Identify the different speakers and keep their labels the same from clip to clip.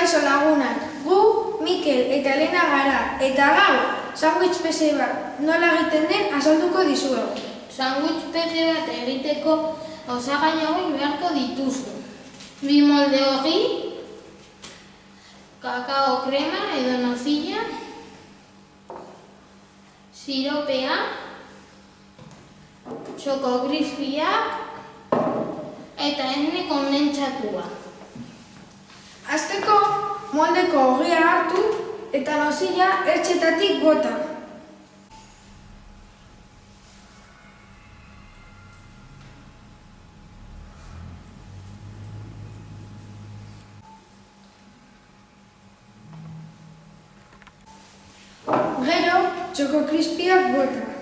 Speaker 1: Kaixo lagunak, gu Mikel eta Elena gara, eta gaur sandwich peze bat nola egiten den azalduko dizuegu.
Speaker 2: Sandwich peze bat egiteko osagai hauek beharko dituzu. 2 molde hori, kakao krema edo nocilla, siropea, txoko crispiak eta ene kondentsatua.
Speaker 1: Hasteko moldeko ogia hartu eta nocilla ertzetatik bota. Gero, txoko crispiak bota.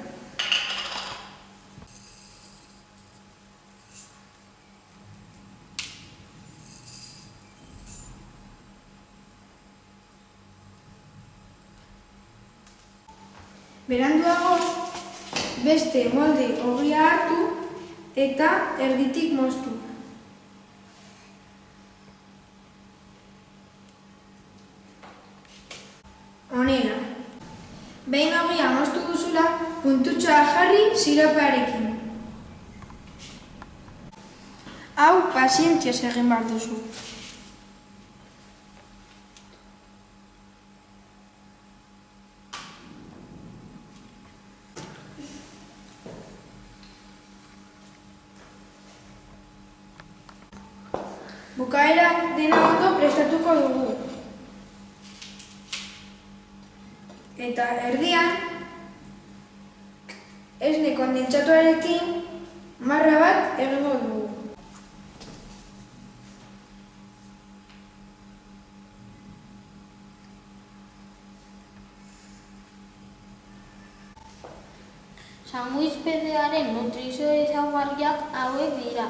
Speaker 1: Beranduago, beste molde ogia hartu eta erditik moztu. Honela. Behin ogia moztu duzula, puntutxoa jarri siropearekin. Hau pazientziaz egin behar duzu. Bukaera dena ondo prestatuko dugu. Eta erdian, esne kondentsatuarekin marra bat egingo dugu.
Speaker 2: Sandwich pezearen nutrizio ezaugarriak hauek dira.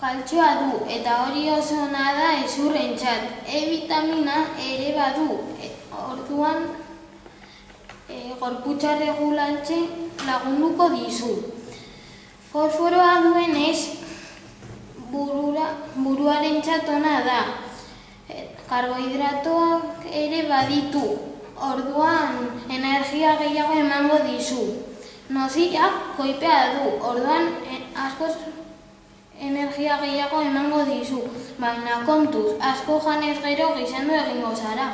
Speaker 2: Kaltzioa du eta hori oso ona da hezurrentzat. E-bitamina ere badu. Orduan gorputza regulatzen lagunduko dizu. Fosforoa duenez buruarentzat ona da. Karbohidratoak ere baditu. Orduan energia gehiago emango dizu. Nocillak koipea du. Orduan askoz energia gehiago emango dizu, baina kontuz, asko janez gero gizendu egingo zara.